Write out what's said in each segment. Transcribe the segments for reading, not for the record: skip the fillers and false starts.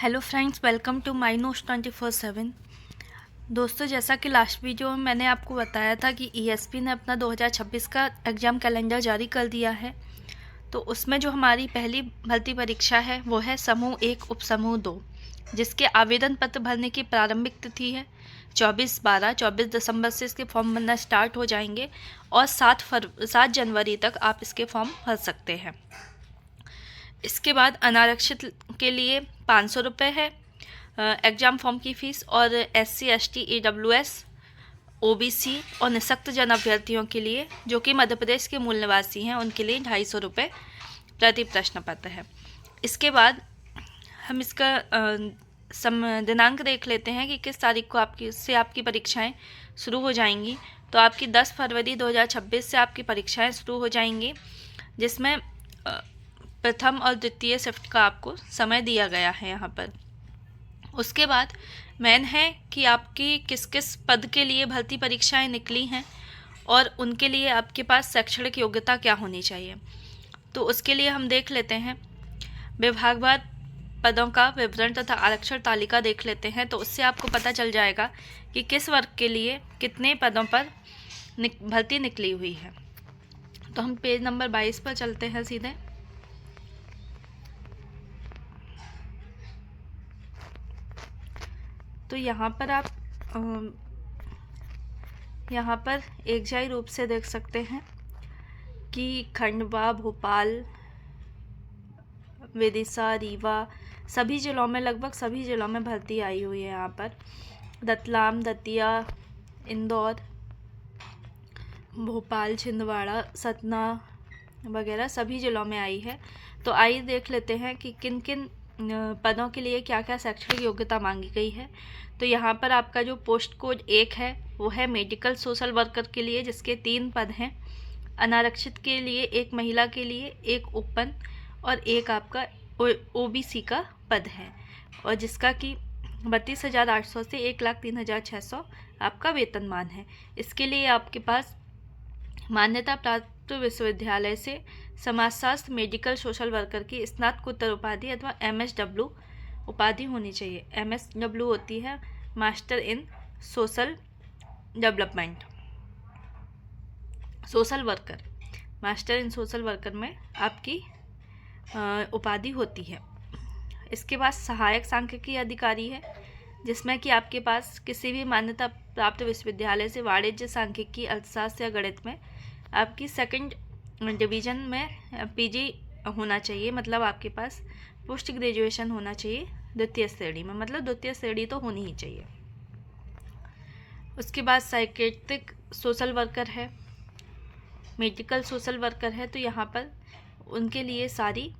Hello friends, welcome to my notes 24/7। दोस्तों, जैसा कि लास्ट वीडियो में मैंने आपको बताया था कि ईएसपी ने अपना 2026 का एग्ज़ाम कैलेंडर जारी कर दिया है। तो उसमें जो हमारी पहली भर्ती परीक्षा है वो है समूह 1 उपसमूह 2, जिसके आवेदन पत्र भरने की प्रारंभिक तिथि है 24 दिसंबर से इसके फॉर्म भरना स्टार्ट हो जाएंगे और 7 जनवरी तक आप इसके फॉर्म भर सकते हैं। इसके बाद अनारक्षित के लिए 500 रुपये है एग्ज़ाम फॉर्म की फ़ीस, और SC ST EWS OBC और निःशक्त जन अभ्यर्थियों के लिए जो कि मध्य प्रदेश के मूल निवासी हैं उनके लिए 250 रुपये प्रति प्रश्न पत्र है। इसके बाद हम इसका दिनांक देख लेते हैं कि किस तारीख को आपकी परीक्षाएं शुरू हो जाएंगी। तो आपकी 10 फरवरी 2026 से आपकी परीक्षाएं शुरू हो जाएंगी, जिसमें प्रथम और द्वितीय शिफ्ट का आपको समय दिया गया है यहाँ पर। उसके बाद मेन है कि आपकी किस किस पद के लिए भर्ती परीक्षाएं निकली हैं और उनके लिए आपके पास शैक्षणिक योग्यता क्या होनी चाहिए। तो उसके लिए हम देख लेते हैं विभागवार पदों का विवरण तथा आरक्षण तालिका देख लेते हैं। तो उससे आपको पता चल जाएगा कि किस वर्ग के लिए कितने पदों पर भर्ती निकली हुई है। तो हम पेज नंबर 22 पर चलते हैं सीधे। तो यहाँ पर एकजाई रूप से देख सकते हैं कि खंडवा, भोपाल, विदिशा, रीवा सभी जिलों में, लगभग सभी जिलों में भर्ती आई हुई है। यहाँ पर रतलाम, दतिया, इंदौर, भोपाल, छिंदवाड़ा, सतना वगैरह सभी जिलों में आई है। तो आइए देख लेते हैं कि किन किन पदों के लिए क्या क्या शैक्षणिक योग्यता मांगी गई है। तो यहाँ पर आपका जो पोस्ट कोड 1 है वो है मेडिकल सोशल वर्कर के लिए, जिसके 3 पद हैं। अनारक्षित के लिए 1 महिला के लिए 1 ओपन और 1 आपका OBC का पद है, और जिसका कि 32,800 से 1,03,600 आपका वेतनमान है। इसके लिए आपके पास मान्यता प्राप्त विश्वविद्यालय से समाजशास्त्र मेडिकल सोशल वर्कर की स्नातकोत्तर उपाधि अथवा MSW उपाधि होनी चाहिए। MSW होती है master in social development, social worker, master in social worker में आपकी उपाधि होती है। इसके बाद सहायक सांख्यिकी अधिकारी है, जिसमें कि आपके पास किसी भी मान्यता प्राप्त विश्वविद्यालय से वाणिज्य, सांख्यिकी, अर्थशास्त्र या गणित में आपकी 2nd डिवीज़न में PG होना चाहिए। मतलब आपके पास पोस्ट ग्रेजुएशन होना चाहिए द्वितीय श्रेणी में, मतलब द्वितीय श्रेणी तो होनी ही चाहिए। उसके बाद साइकेट्रिक सोशल वर्कर है, मेडिकल सोशल वर्कर है। तो यहाँ पर उनके लिए सारी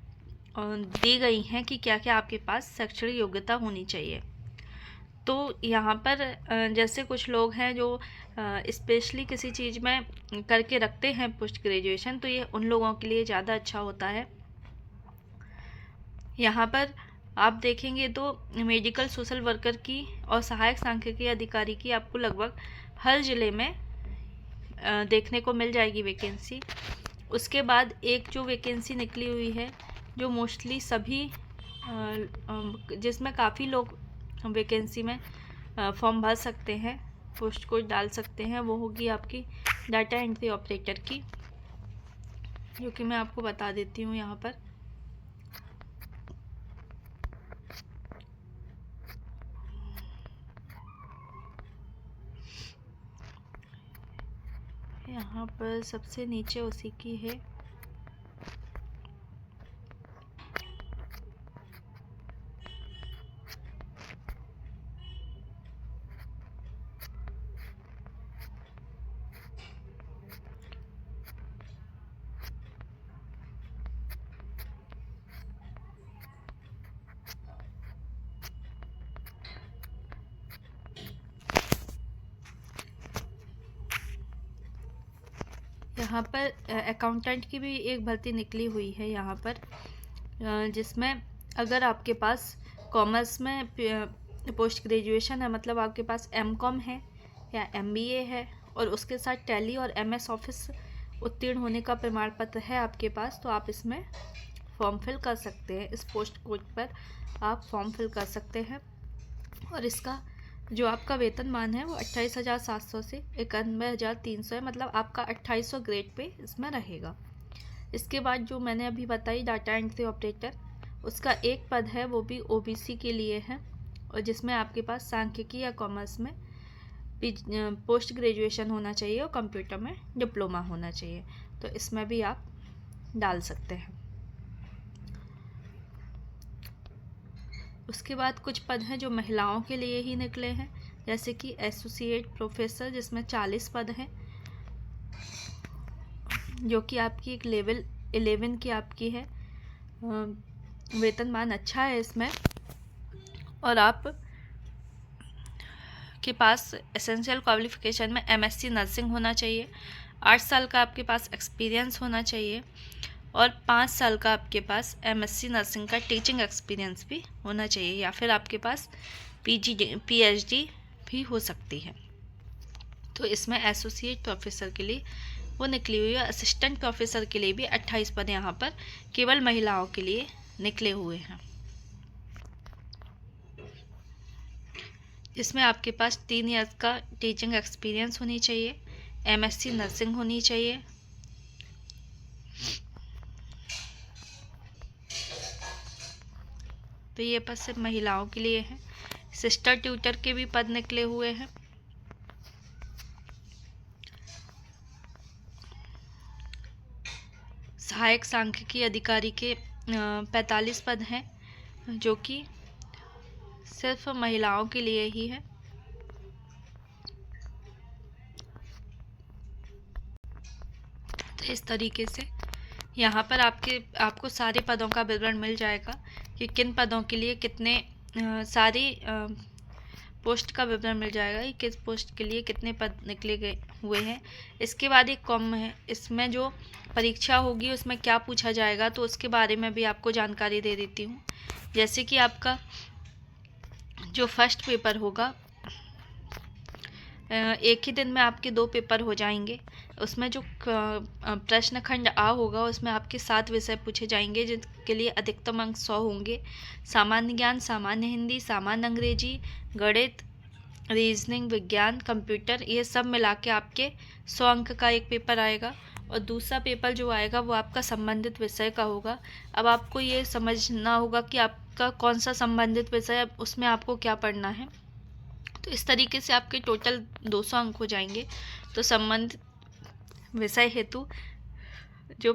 दी गई हैं कि क्या क्या आपके पास शैक्षणिक योग्यता होनी चाहिए। तो यहाँ पर जैसे कुछ लोग हैं जो स्पेशली किसी चीज़ में करके रखते हैं पोस्ट ग्रेजुएशन, तो ये उन लोगों के लिए ज़्यादा अच्छा होता है। यहाँ पर आप देखेंगे तो मेडिकल सोशल वर्कर की और सहायक सांख्यिकी अधिकारी की आपको लगभग हर ज़िले में देखने को मिल जाएगी वैकेंसी। उसके बाद एक जो वैकेंसी निकली हुई है जो मोस्टली सभी जिसमें काफ़ी लोग वैकेंसी में फॉर्म भर सकते हैं, पोस्ट कोड डाल सकते हैं, वो होगी आपकी डाटा एंट्री ऑपरेटर की, जो कि मैं आपको बता देती हूँ यहाँ पर। यहाँ पर सबसे नीचे उसी की है। यहाँ पर अकाउंटेंट की भी एक भर्ती निकली हुई है यहाँ पर, जिसमें अगर आपके पास कॉमर्स में पोस्ट ग्रेजुएशन है, मतलब आपके पास MCOM है या MBA है और उसके साथ टैली और MS ऑफिस उत्तीर्ण होने का प्रमाण पत्र है आपके पास, तो आप इसमें फॉर्म फिल कर सकते हैं। इस पोस्ट कोड पर आप फॉर्म फिल कर सकते हैं और इसका जो आपका वेतनमान है वो 28,700 से 91,300 है, मतलब आपका 2800 ग्रेड पे इसमें रहेगा। इसके बाद जो मैंने अभी बताई डाटा एंट्री ऑपरेटर, उसका एक पद है, वो भी ओबीसी के लिए है और जिसमें आपके पास सांख्यिकी या कॉमर्स में पोस्ट ग्रेजुएशन होना चाहिए और कंप्यूटर में डिप्लोमा होना चाहिए, तो इसमें भी आप डाल सकते हैं। उसके बाद कुछ पद हैं जो महिलाओं के लिए ही निकले हैं, जैसे कि एसोसिएट प्रोफेसर, जिसमें 40 पद हैं, जो कि आपकी एक लेवल 11 की आपकी है। वेतनमान अच्छा है इसमें और आप के पास एसेंशियल क्वालिफिकेशन में एमएससी नर्सिंग होना चाहिए, 8 साल का आपके पास एक्सपीरियंस होना चाहिए और 5 साल का आपके पास एमएससी नर्सिंग का टीचिंग एक्सपीरियंस भी होना चाहिए, या फिर आपके पास पीएचडी भी हो सकती है। तो इसमें एसोसिएट प्रोफेसर के लिए वो निकली हुई है। असिस्टेंट प्रोफेसर के लिए भी 28 पद यहाँ पर केवल महिलाओं के लिए निकले हुए हैं। इसमें आपके पास 3 ईयर्स का टीचिंग एक्सपीरियंस होनी चाहिए, एमएससी नर्सिंग होनी चाहिए, तो ये पद सिर्फ महिलाओं के लिए है। सिस्टर ट्यूटर के भी पद निकले हुए हैं। सहायक सांख्यिकी अधिकारी के 45 पद हैं, जो कि सिर्फ महिलाओं के लिए ही है। तो इस तरीके से यहाँ पर आपको सारे पदों का विवरण मिल जाएगा कि किन पदों के लिए कितने सारी पोस्ट का विवरण मिल जाएगा कि किस पोस्ट के लिए कितने पद निकले गए हुए हैं। इसके बाद एक कॉम है, इसमें जो परीक्षा होगी उसमें क्या पूछा जाएगा, तो उसके बारे में भी आपको जानकारी दे देती हूँ। जैसे कि आपका जो फर्स्ट पेपर होगा, एक ही दिन में आपके 2 पेपर हो जाएंगे। उसमें जो प्रश्न खंड आ होगा उसमें आपके 7 विषय पूछे जाएंगे, जिनके लिए अधिकतम अंक 100 होंगे। सामान्य ज्ञान, सामान्य हिंदी, सामान्य अंग्रेजी, गणित, रीजनिंग, विज्ञान, कंप्यूटर, ये सब मिला के आपके 100 अंक का एक पेपर आएगा। और दूसरा पेपर जो आएगा वो आपका संबंधित विषय का होगा। अब आपको ये समझना होगा कि आपका कौन सा संबंधित विषय है, उसमें आपको क्या पढ़ना है। तो इस तरीके से आपके टोटल 200 अंक हो जाएंगे। तो संबंधित विषय हेतु जो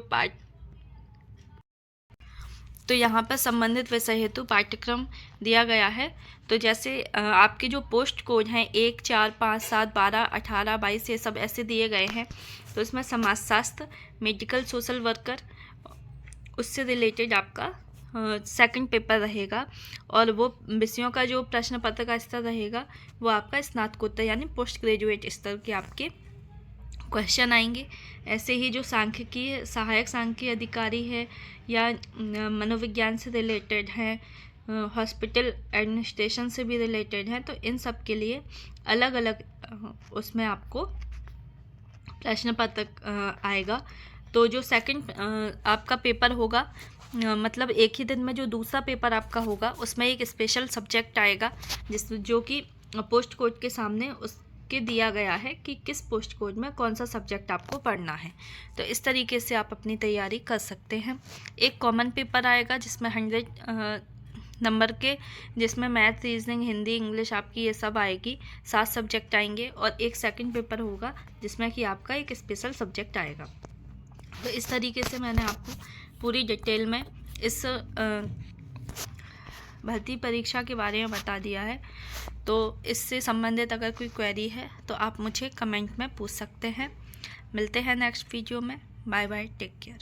तो यहाँ पर संबंधित विषय हेतु पाठ्यक्रम दिया गया है। तो जैसे आपके जो पोस्ट कोड हैं 1, 4, 5, 7, 12, 18, 22 ये सब ऐसे दिए गए हैं। तो इसमें समाजशास्त्र, मेडिकल, सोशल वर्कर, उससे रिलेटेड आपका सेकंड पेपर रहेगा और वो विषयों का जो प्रश्न पत्र का स्तर रहेगा वो आपका स्नातकोत्तर यानी पोस्ट ग्रेजुएट स्तर के आपके क्वेश्चन आएंगे। ऐसे ही जो सांख्यिकी सहायक सांख्यिकी अधिकारी है या मनोविज्ञान से रिलेटेड है, हॉस्पिटल एडमिनिस्ट्रेशन से भी रिलेटेड है, तो इन सब के लिए अलग अलग उसमें आपको प्रश्न पत्र आएगा। तो जो सेकंड आपका पेपर होगा, मतलब एक ही दिन में जो दूसरा पेपर आपका होगा उसमें एक स्पेशल सब्जेक्ट आएगा जो कि पोस्ट कोड के सामने उसके दिया गया है कि किस पोस्ट कोड में कौन सा सब्जेक्ट आपको पढ़ना है। तो इस तरीके से आप अपनी तैयारी कर सकते हैं। एक कॉमन पेपर आएगा जिसमें 100 नंबर के, जिसमें मैथ, रीजनिंग, हिंदी, इंग्लिश आपकी ये सब आएगी, 7 सब्जेक्ट आएंगे। और एक सेकंड पेपर होगा जिसमें कि आपका एक स्पेशल सब्जेक्ट आएगा। तो इस तरीके से मैंने आपको पूरी डिटेल में इस भर्ती परीक्षा के बारे में बता दिया है। तो इससे संबंधित अगर कोई क्वेरी है तो आप मुझे कमेंट में पूछ सकते हैं। मिलते हैं नेक्स्ट वीडियो में। Bye bye, take care.